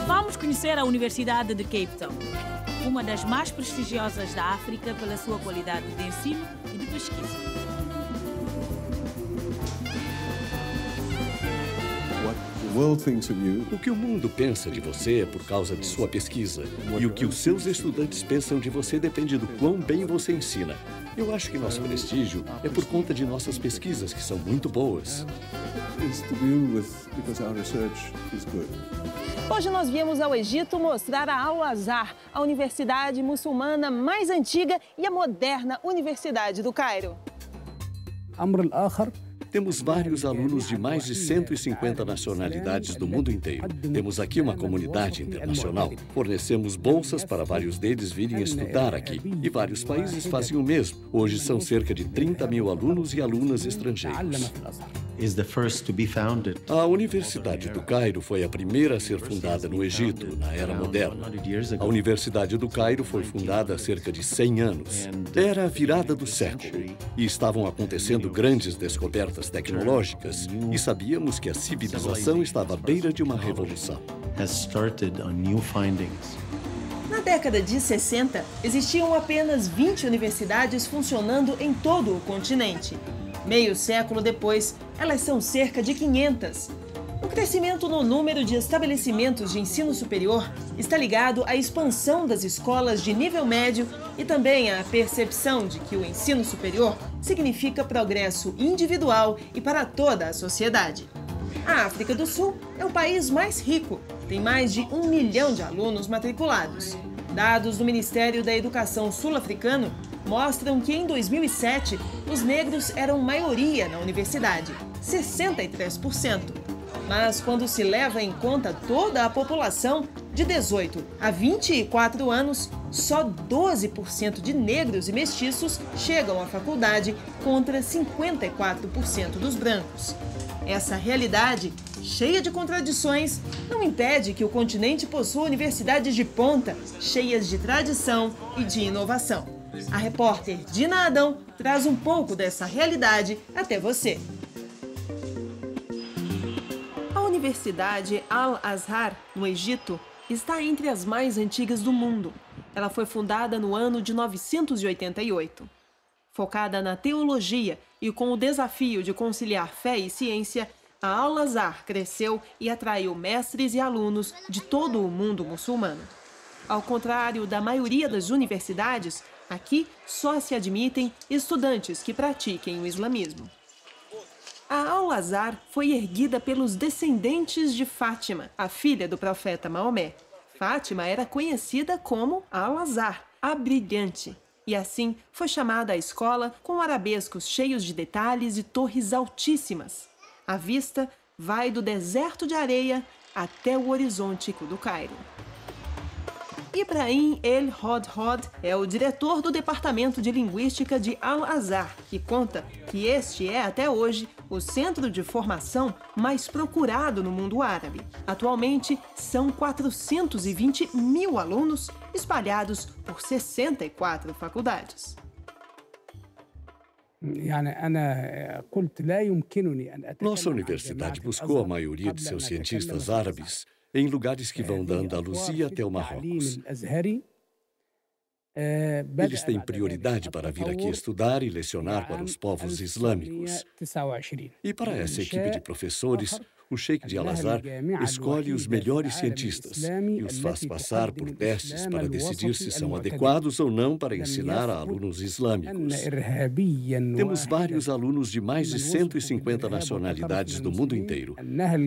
Vamos conhecer a Universidade de Cape Town, uma das mais prestigiosas da África pela sua qualidade de ensino e de pesquisa. O que o mundo pensa de você é por causa de sua pesquisa. E o que os seus estudantes pensam de você depende do quão bem você ensina. Eu acho que nosso prestígio é por conta de nossas pesquisas, que são muito boas. Hoje nós viemos ao Egito mostrar a Al-Azhar, a universidade muçulmana mais antiga e a moderna Universidade do Cairo. Temos vários alunos de mais de 150 nacionalidades do mundo inteiro. Temos aqui uma comunidade internacional. Fornecemos bolsas para vários deles virem estudar aqui. E vários países fazem o mesmo. Hoje são cerca de 30 mil alunos e alunas estrangeiros. A Universidade do Cairo foi a primeira a ser fundada no Egito, na Era Moderna. A Universidade do Cairo foi fundada há cerca de 100 anos. Era a virada do século e estavam acontecendo grandes descobertas tecnológicas e sabíamos que a civilização estava à beira de uma revolução. Na década de 60, existiam apenas 20 universidades funcionando em todo o continente. Meio século depois, elas são cerca de 500. O crescimento no número de estabelecimentos de ensino superior está ligado à expansão das escolas de nível médio e também à percepção de que o ensino superior significa progresso individual e para toda a sociedade. A África do Sul é o país mais rico, tem mais de 1 milhão de alunos matriculados. Dados do Ministério da Educação sul-africano mostram que em 2007 os negros eram maioria na universidade, 63%. Mas quando se leva em conta toda a população de 18 a 24 anos, só 12% de negros e mestiços chegam à faculdade contra 54% dos brancos. Essa realidade, cheia de contradições, não impede que o continente possua universidades de ponta, cheias de tradição e de inovação. A repórter Dina Adão traz um pouco dessa realidade até você. A Universidade Al-Azhar, no Egito, está entre as mais antigas do mundo. Ela foi fundada no ano de 988. Focada na teologia e com o desafio de conciliar fé e ciência, a Al-Azhar cresceu e atraiu mestres e alunos de todo o mundo muçulmano. Ao contrário da maioria das universidades, aqui só se admitem estudantes que pratiquem o islamismo. A Al-Azhar foi erguida pelos descendentes de Fátima, a filha do profeta Maomé. Fátima era conhecida como Al-Azhar, a brilhante. E assim foi chamada a escola com arabescos cheios de detalhes e torres altíssimas. A vista vai do deserto de areia até o horizonte do Cairo. Ibrahim El Hodhod é o diretor do Departamento de Linguística de Al-Azhar, que conta que este é, até hoje, o centro de formação mais procurado no mundo árabe. Atualmente, são 420 mil alunos espalhados por 64 faculdades. Nossa universidade buscou a maioria de seus cientistas árabes em lugares que vão da Andaluzia até o Marrocos. Eles têm prioridade para vir aqui estudar e lecionar para os povos islâmicos. E para essa equipe de professores, o Sheikh de Al-Azhar escolhe os melhores cientistas e os faz passar por testes para decidir se são adequados ou não para ensinar a alunos islâmicos. Temos vários alunos de mais de 150 nacionalidades do mundo inteiro.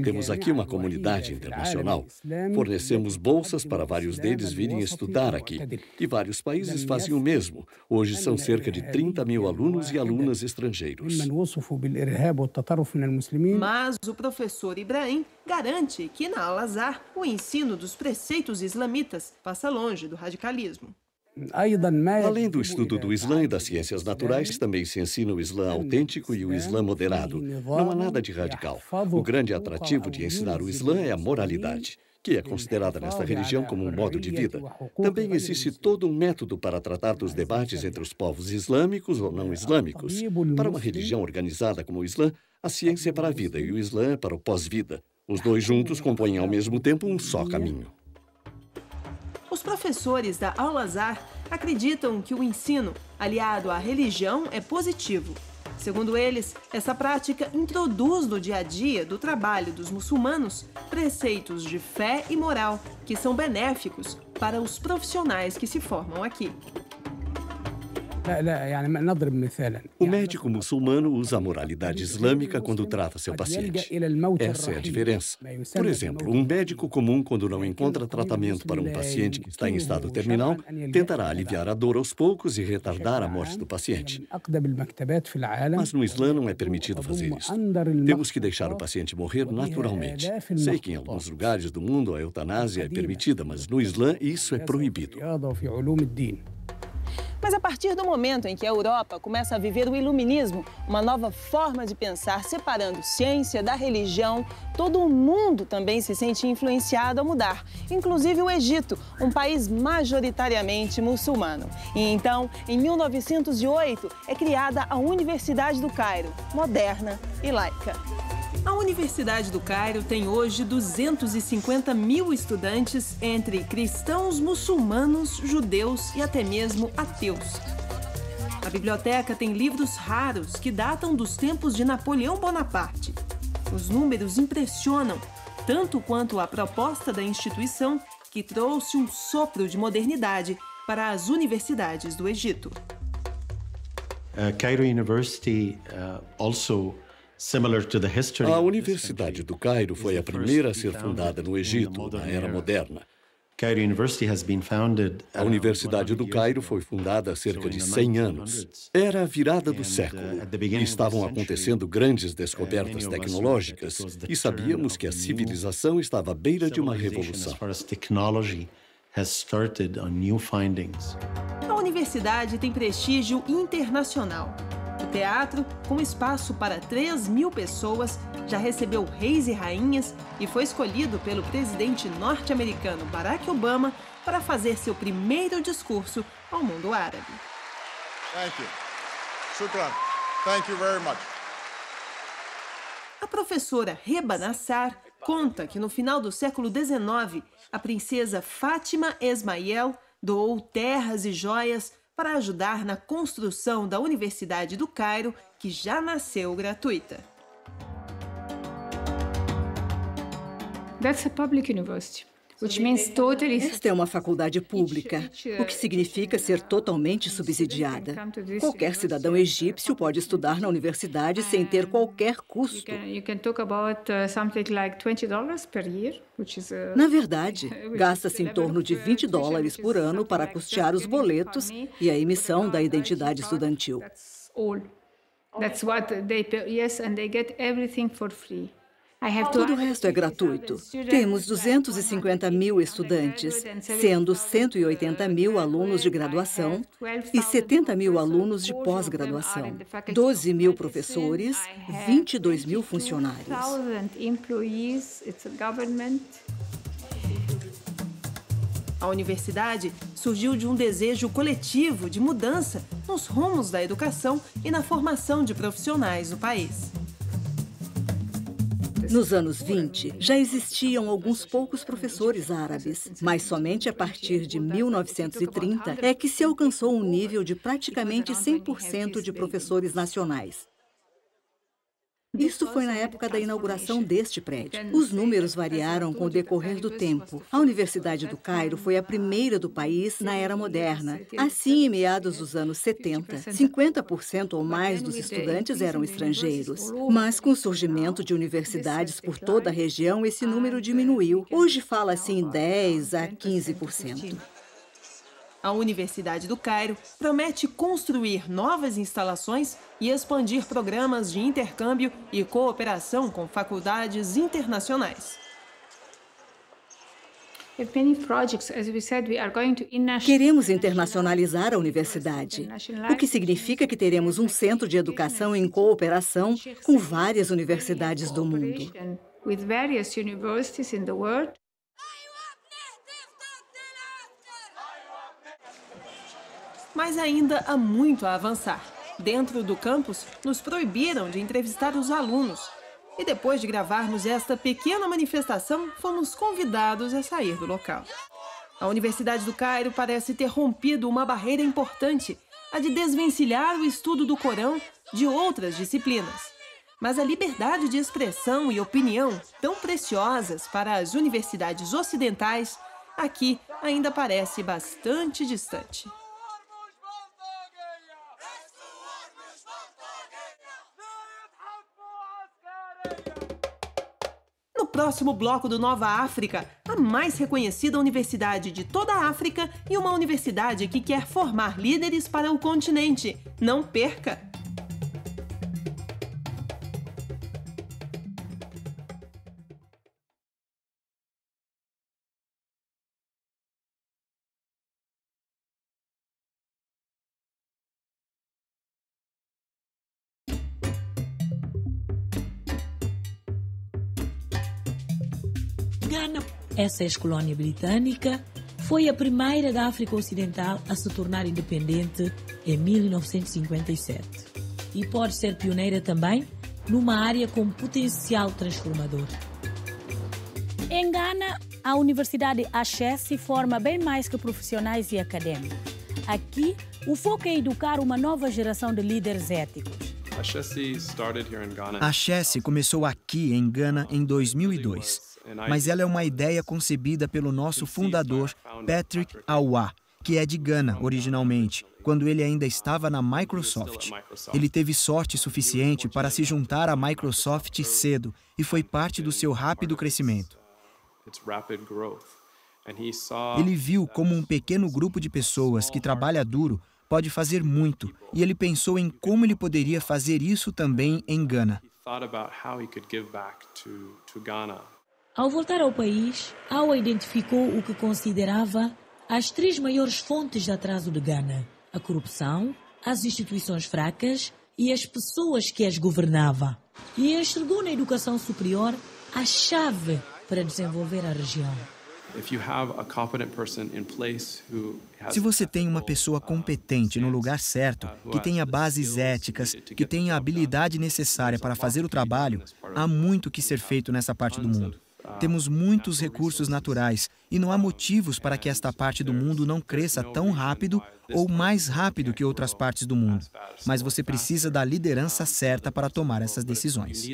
Temos aqui uma comunidade internacional. Fornecemos bolsas para vários deles virem estudar aqui. E vários países fazem o mesmo. Hoje são cerca de 30 mil alunos e alunas estrangeiros. Mas o professor professor Ibrahim garante que na Al-Azhar o ensino dos preceitos islamitas passa longe do radicalismo. Além do estudo do Islã e das ciências naturais, também se ensina o Islã autêntico e o Islã moderado. Não há nada de radical. O grande atrativo de ensinar o Islã é a moralidade, que é considerada nesta religião como um modo de vida. Também existe todo um método para tratar dos debates entre os povos islâmicos ou não islâmicos. Para uma religião organizada como o Islã, a ciência é para a vida e o Islã é para o pós-vida. Os dois juntos compõem ao mesmo tempo um só caminho. Os professores da Al-Azhar acreditam que o ensino aliado à religião é positivo. Segundo eles, essa prática introduz no dia a dia do trabalho dos muçulmanos preceitos de fé e moral que são benéficos para os profissionais que se formam aqui. O médico muçulmano usa a moralidade islâmica quando trata seu paciente. Essa é a diferença. Por exemplo, um médico comum, quando não encontra tratamento para um paciente que está em estado terminal, tentará aliviar a dor aos poucos e retardar a morte do paciente. Mas no Islã não é permitido fazer isso. Temos que deixar o paciente morrer naturalmente. Sei que em alguns lugares do mundo a eutanásia é permitida, mas no Islã isso é proibido. Mas a partir do momento em que a Europa começa a viver o iluminismo, uma nova forma de pensar separando ciência da religião, todo o mundo também se sente influenciado a mudar, inclusive o Egito, um país majoritariamente muçulmano. E então, em 1908, é criada a Universidade do Cairo, moderna e laica. A Universidade do Cairo tem hoje 250 mil estudantes entre cristãos, muçulmanos, judeus e até mesmo ateus. A biblioteca tem livros raros que datam dos tempos de Napoleão Bonaparte. Os números impressionam, tanto quanto a proposta da instituição, que trouxe um sopro de modernidade para as universidades do Egito. Cairo University A Universidade do Cairo foi a primeira a ser fundada no Egito, na Era Moderna. A Universidade do Cairo foi fundada há cerca de 100 anos. Era a virada do século. Estavam acontecendo grandes descobertas tecnológicas e sabíamos que a civilização estava à beira de uma revolução. A universidade tem prestígio internacional. O teatro, com espaço para 3.000 pessoas, já recebeu reis e rainhas e foi escolhido pelo presidente norte-americano Barack Obama para fazer seu primeiro discurso ao mundo árabe. Thank you. Shukran. Thank you very much. A professora Reba Nassar conta que no final do século XIX, a princesa Fátima Esmael doou terras e joias para ajudar na construção da Universidade do Cairo, que já nasceu gratuita. That's a public university, which means totally... Esta é uma faculdade pública, o que significa ser totalmente subsidiada. Qualquer cidadão egípcio pode estudar na universidade sem ter qualquer custo. You can talk about something like $20 per year, which is Na verdade, gasta-se em torno de $20 por ano para custear os boletos e a emissão da identidade estudantil. That's what they pay. Yes, and they get everything for free. Tudo o resto é gratuito. Temos 250 mil estudantes, sendo 180 mil alunos de graduação e 70 mil alunos de pós-graduação, 12 mil professores, 22 mil funcionários. A universidade surgiu de um desejo coletivo de mudança nos rumos da educação e na formação de profissionais no país. Nos anos 20, já existiam alguns poucos professores árabes, mas somente a partir de 1930 é que se alcançou um nível de praticamente 100% de professores nacionais. Isso foi na época da inauguração deste prédio. Os números variaram com o decorrer do tempo. A Universidade do Cairo foi a primeira do país na Era Moderna. Assim, em meados dos anos 70, 50% ou mais dos estudantes eram estrangeiros. Mas com o surgimento de universidades por toda a região, esse número diminuiu. Hoje fala-se em 10% a 15%. A Universidade do Cairo promete construir novas instalações e expandir programas de intercâmbio e cooperação com faculdades internacionais. Queremos internacionalizar a universidade, o que significa que teremos um centro de educação em cooperação com várias universidades do mundo. Mas ainda há muito a avançar. Dentro do campus, nos proibiram de entrevistar os alunos. E depois de gravarmos esta pequena manifestação, fomos convidados a sair do local. A Universidade do Cairo parece ter rompido uma barreira importante, a de desvencilhar o estudo do Corão de outras disciplinas. Mas a liberdade de expressão e opinião, tão preciosas para as universidades ocidentais, aqui ainda parece bastante distante. No próximo bloco do Nova África, a mais reconhecida universidade de toda a África e uma universidade que quer formar líderes para o continente. Não perca! Gana, essa ex-colônia britânica, foi a primeira da África Ocidental a se tornar independente em 1957 e pode ser pioneira também numa área com potencial transformador. Em Gana, a Universidade Ashesi forma bem mais que profissionais e acadêmicos. Aqui, o foco é educar uma nova geração de líderes éticos. A Ashesi começou aqui em Gana em 2002. Mas ela é uma ideia concebida pelo nosso fundador, Patrick Aouah, que é de Gana originalmente, quando ele ainda estava na Microsoft. Ele teve sorte suficiente para se juntar à Microsoft cedo e foi parte do seu rápido crescimento. Ele viu como um pequeno grupo de pessoas que trabalha duro pode fazer muito, e ele pensou em como ele poderia fazer isso também em Gana. Ao voltar ao país, Aouah identificou o que considerava as 3 maiores fontes de atraso de Gana: a corrupção, as instituições fracas e as pessoas que as governavam. E enxergou na educação superior a chave para desenvolver a região. Se você tem uma pessoa competente no lugar certo, que tenha bases éticas, que tenha a habilidade necessária para fazer o trabalho, há muito que ser feito nessa parte do mundo. Temos muitos recursos naturais e não há motivos para que esta parte do mundo não cresça tão rápido ou mais rápido que outras partes do mundo. Mas você precisa da liderança certa para tomar essas decisões.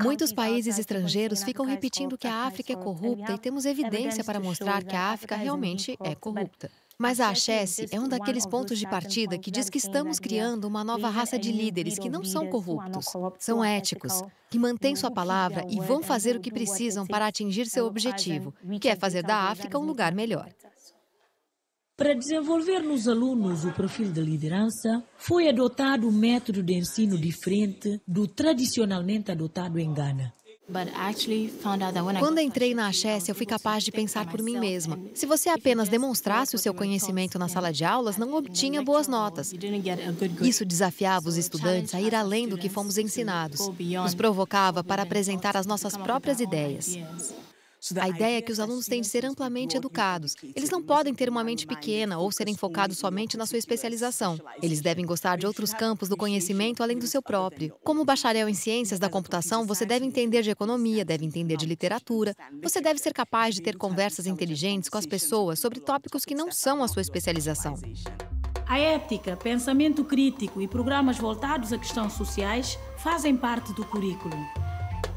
Muitos países estrangeiros ficam repetindo que a África é corrupta e temos evidência para mostrar que a África realmente é corrupta. Mas a Ashesi é um daqueles pontos de partida que diz que estamos criando uma nova raça de líderes que não são corruptos, são éticos, que mantêm sua palavra e vão fazer o que precisam para atingir seu objetivo, que é fazer da África um lugar melhor. Para desenvolver nos alunos o perfil de liderança, foi adotado um método de ensino diferente do tradicionalmente adotado em Gana. Quando entrei na Ashesi, eu fui capaz de pensar por mim mesma. Se você apenas demonstrasse o seu conhecimento na sala de aulas, não obtinha boas notas. Isso desafiava os estudantes a ir além do que fomos ensinados. Nos provocava para apresentar as nossas próprias ideias. A ideia é que os alunos têm de ser amplamente educados. Eles não podem ter uma mente pequena ou serem focados somente na sua especialização. Eles devem gostar de outros campos do conhecimento além do seu próprio. Como bacharel em ciências da computação, você deve entender de economia, deve entender de literatura. Você deve ser capaz de ter conversas inteligentes com as pessoas sobre tópicos que não são a sua especialização. A ética, pensamento crítico e programas voltados a questões sociais fazem parte do currículo.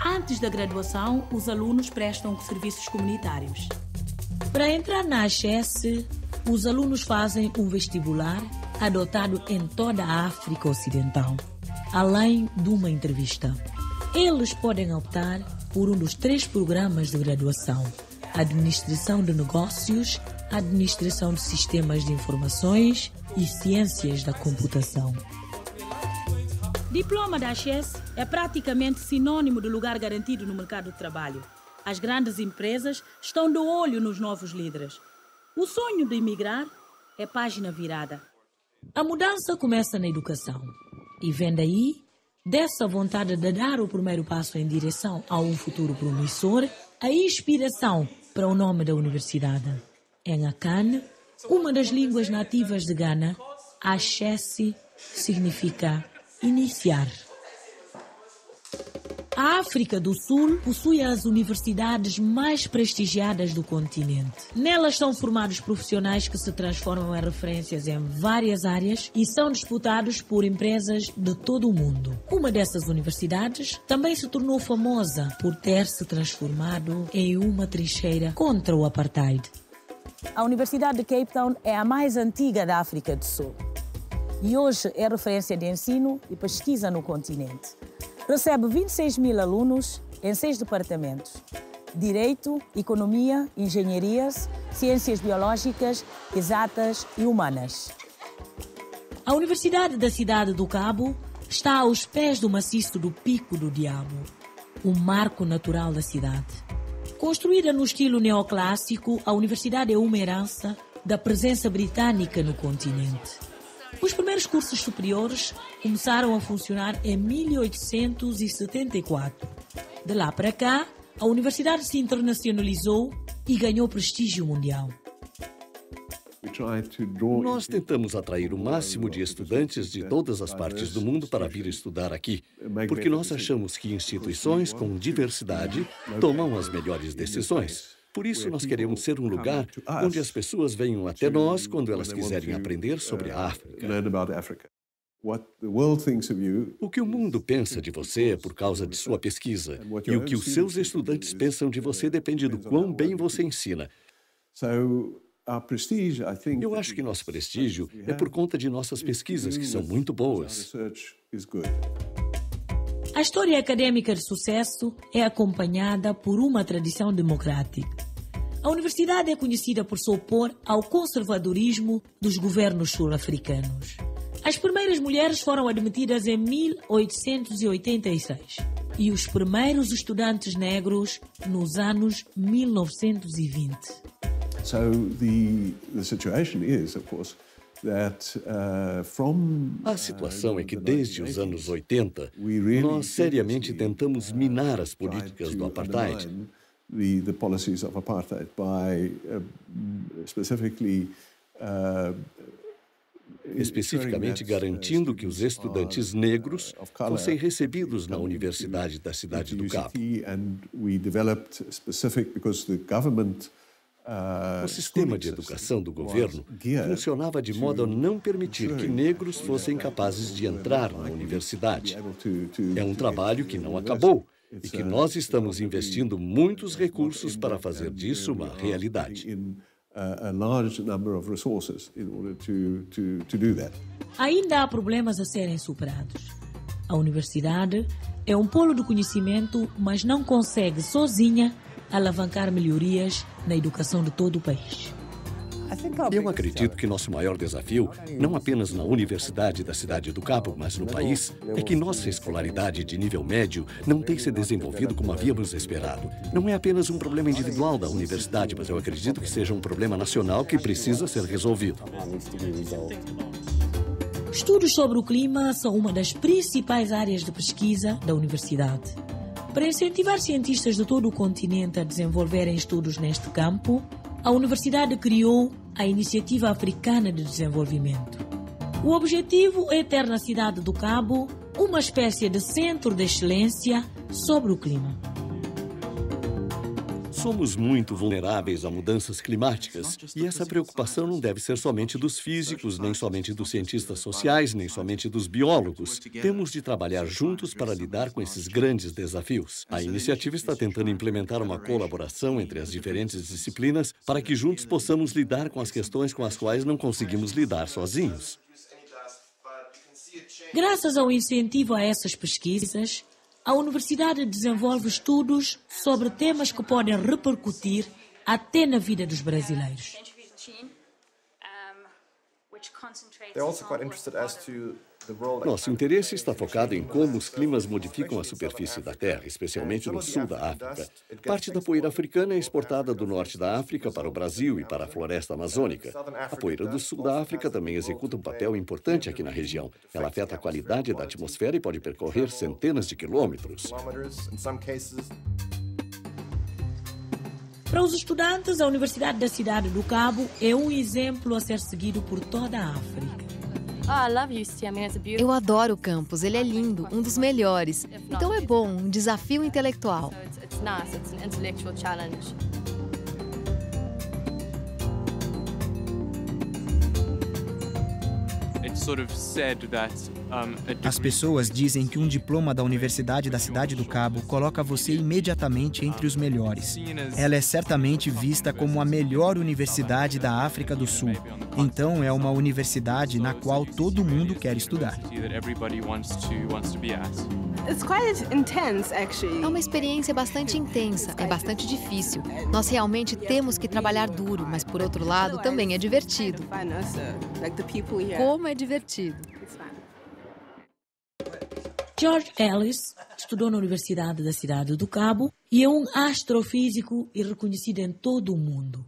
Antes da graduação, os alunos prestam serviços comunitários. Para entrar na Ashesi, os alunos fazem um vestibular adotado em toda a África Ocidental, além de uma entrevista. Eles podem optar por um dos 3 programas de graduação: administração de negócios, administração de sistemas de informações e ciências da computação. Diploma da ACHES é praticamente sinônimo de lugar garantido no mercado de trabalho. As grandes empresas estão de olho nos novos líderes. O sonho de emigrar é página virada. A mudança começa na educação e vem daí dessa vontade de dar o primeiro passo em direção a um futuro promissor, a inspiração para o nome da universidade. Em Akan, uma das línguas nativas de Gana, ACHES significa iniciar. A África do Sul possui as universidades mais prestigiadas do continente. Nelas são formados profissionais que se transformam em referências em várias áreas e são disputados por empresas de todo o mundo. Uma dessas universidades também se tornou famosa por ter se transformado em uma trincheira contra o apartheid. A Universidade de Cape Town é a mais antiga da África do Sul e hoje é referência de ensino e pesquisa no continente. Recebe 26 mil alunos em 6 departamentos: Direito, Economia, Engenharias, Ciências Biológicas, Exatas e Humanas. A Universidade da Cidade do Cabo está aos pés do maciço do Pico do Diabo, o marco natural da cidade. Construída no estilo neoclássico, a universidade é uma herança da presença britânica no continente. Os primeiros cursos superiores começaram a funcionar em 1874. De lá para cá, a universidade se internacionalizou e ganhou prestígio mundial. Nós tentamos atrair o máximo de estudantes de todas as partes do mundo para vir estudar aqui, porque nós achamos que instituições com diversidade tomam as melhores decisões. Por isso, nós queremos ser um lugar onde as pessoas venham até nós quando elas quiserem aprender sobre a África. O que o mundo pensa de você é por causa de sua pesquisa, e o que os seus estudantes pensam de você depende do quão bem você ensina. Eu acho que nosso prestígio é por conta de nossas pesquisas, que são muito boas. A história acadêmica de sucesso é acompanhada por uma tradição democrática. A universidade é conhecida por se opor ao conservadorismo dos governos sul-africanos. As primeiras mulheres foram admitidas em 1886 e os primeiros estudantes negros nos anos 1920. A situação é que desde os anos 80, nós seriamente tentamos minar as políticas do apartheid. Especificamente garantindo que os estudantes negros fossem recebidos na Universidade da Cidade do Cabo. O sistema de educação do governo funcionava de modo a não permitir que negros fossem capazes de entrar na universidade. É um trabalho que não acabou e que nós estamos investindo muitos recursos para fazer disso uma realidade. Ainda há problemas a serem superados. A universidade é um polo de conhecimento, mas não consegue sozinha alavancar melhorias na educação de todo o país. Eu acredito que nosso maior desafio, não apenas na Universidade da Cidade do Cabo, mas no país, é que nossa escolaridade de nível médio não tem se desenvolvido como havíamos esperado. Não é apenas um problema individual da universidade, mas eu acredito que seja um problema nacional que precisa ser resolvido. Estudos sobre o clima são uma das principais áreas de pesquisa da universidade. Para incentivar cientistas de todo o continente a desenvolverem estudos neste campo, a universidade criou a Iniciativa Africana de Desenvolvimento. O objetivo é ter na Cidade do Cabo uma espécie de centro de excelência sobre o clima. Somos muito vulneráveis a mudanças climáticas e essa preocupação não deve ser somente dos físicos, nem somente dos cientistas sociais, nem somente dos biólogos. Temos de trabalhar juntos para lidar com esses grandes desafios. A iniciativa está tentando implementar uma colaboração entre as diferentes disciplinas para que juntos possamos lidar com as questões com as quais não conseguimos lidar sozinhos. Graças ao incentivo a essas pesquisas, a universidade desenvolve estudos sobre temas que podem repercutir até na vida dos brasileiros. Nosso interesse está focado em como os climas modificam a superfície da Terra, especialmente no sul da África. Parte da poeira africana é exportada do norte da África para o Brasil e para a floresta amazônica. A poeira do sul da África também executa um papel importante aqui na região. Ela afeta a qualidade da atmosfera e pode percorrer centenas de quilômetros. Para os estudantes, a Universidade da Cidade do Cabo é um exemplo a ser seguido por toda a África. Eu adoro o campus, ele é lindo, um dos melhores. Então é bom, um desafio intelectual. As pessoas dizem que um diploma da Universidade da Cidade do Cabo coloca você imediatamente entre os melhores. Ela é certamente vista como a melhor universidade da África do Sul. Então, é uma universidade na qual todo mundo quer estudar. É uma experiência bastante intensa, é bastante difícil. Nós realmente temos que trabalhar duro, mas por outro lado também é divertido. Como é divertido. George Ellis estudou na Universidade da Cidade do Cabo e é um astrofísico e reconhecido em todo o mundo.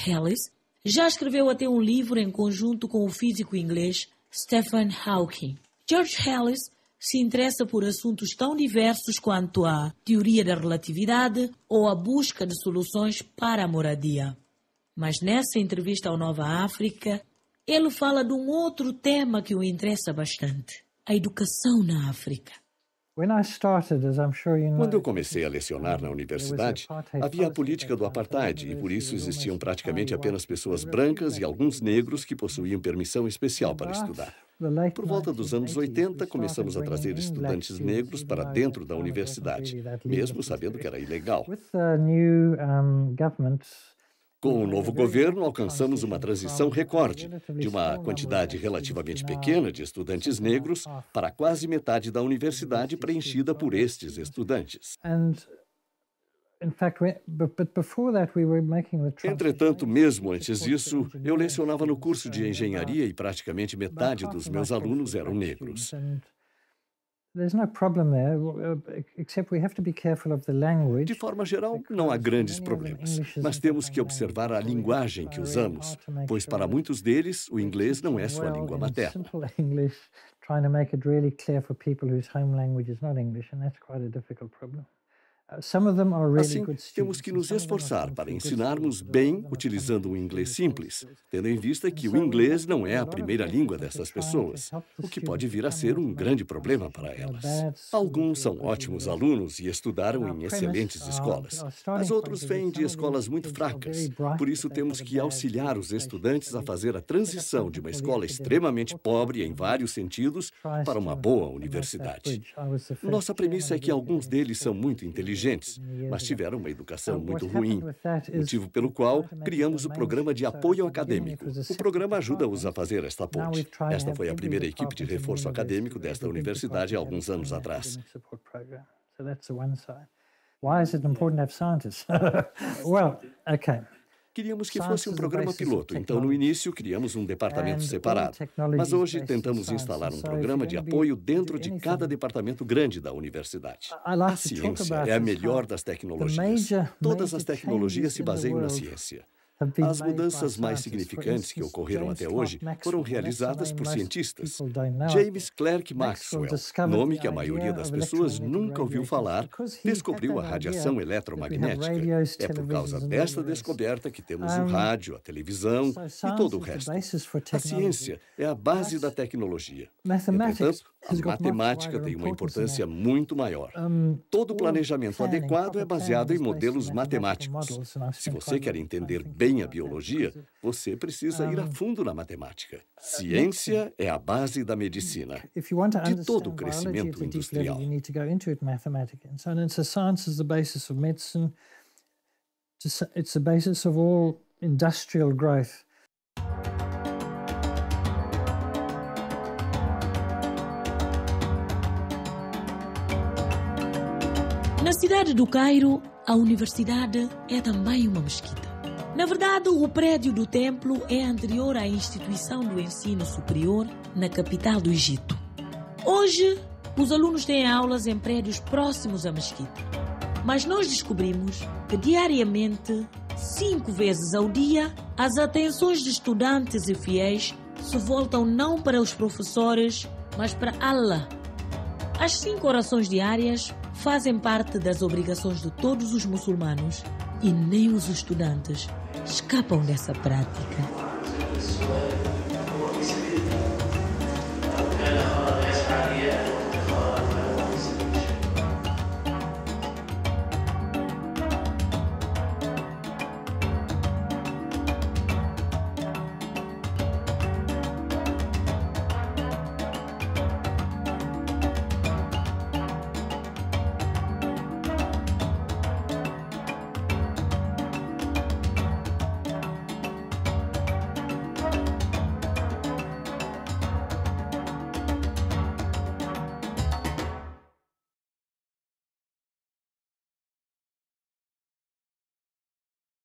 Ellis já escreveu até um livro em conjunto com o físico inglês Stephen Hawking. George Ellis se interessa por assuntos tão diversos quanto a teoria da relatividade ou a busca de soluções para a moradia. Mas nessa entrevista ao Nova África, ele fala de um outro tema que o interessa bastante: a educação na África. Quando eu comecei a lecionar na universidade, havia a política do apartheid e por isso existiam praticamente apenas pessoas brancas e alguns negros que possuíam permissão especial para estudar. Por volta dos anos 80, começamos a trazer estudantes negros para dentro da universidade, mesmo sabendo que era ilegal. Com o novo governo, alcançamos uma transição recorde, de uma quantidade relativamente pequena de estudantes negros para quase metade da universidade preenchida por estes estudantes. Entretanto, mesmo antes disso, eu lecionava no curso de engenharia e praticamente metade dos meus alunos eram negros. De forma geral, não há grandes problemas, mas temos que observar a linguagem que usamos, pois para muitos deles, o inglês não é sua língua materna. Assim, temos que nos esforçar para ensinarmos bem utilizando um inglês simples, tendo em vista que o inglês não é a primeira língua dessas pessoas, o que pode vir a ser um grande problema para elas. Alguns são ótimos alunos e estudaram em excelentes escolas, mas outros vêm de escolas muito fracas. Por isso, temos que auxiliar os estudantes a fazer a transição de uma escola extremamente pobre em vários sentidos para uma boa universidade. Nossa premissa é que alguns deles são muito inteligentes, mas tiveram uma educação muito ruim, motivo pelo qual criamos o programa de apoio acadêmico. O programa ajuda-os a fazer esta ponte. Esta foi a primeira equipe de reforço acadêmico desta universidade há alguns anos atrás. Queríamos que fosse um programa piloto, então no início criamos um departamento separado. Mas hoje tentamos instalar um programa de apoio dentro de cada departamento grande da universidade. A ciência é a melhor das tecnologias. Todas as tecnologias se baseiam na ciência. As mudanças mais significantes que ocorreram até hoje foram realizadas por cientistas. James Clerk Maxwell, nome que a maioria das pessoas nunca ouviu falar, descobriu a radiação eletromagnética. É por causa desta descoberta que temos o rádio, a televisão e todo o resto. A ciência é a base da tecnologia. Entretanto, a matemática tem uma importância muito maior. Todo planejamento adequado é baseado em modelos matemáticos. Se você quer entender bem a biologia, você precisa ir a fundo na matemática. Ciência é a base da medicina, de todo o crescimento industrial. Na cidade do Cairo, a universidade é também uma mesquita. Na verdade, o prédio do templo é anterior à instituição do ensino superior na capital do Egito. Hoje, os alunos têm aulas em prédios próximos à mesquita. Mas nós descobrimos que diariamente, 5 vezes ao dia, as atenções de estudantes e fiéis se voltam não para os professores, mas para Allah. As 5 orações diárias fazem parte das obrigações de todos os muçulmanos e nem os estudantes escapam dessa prática.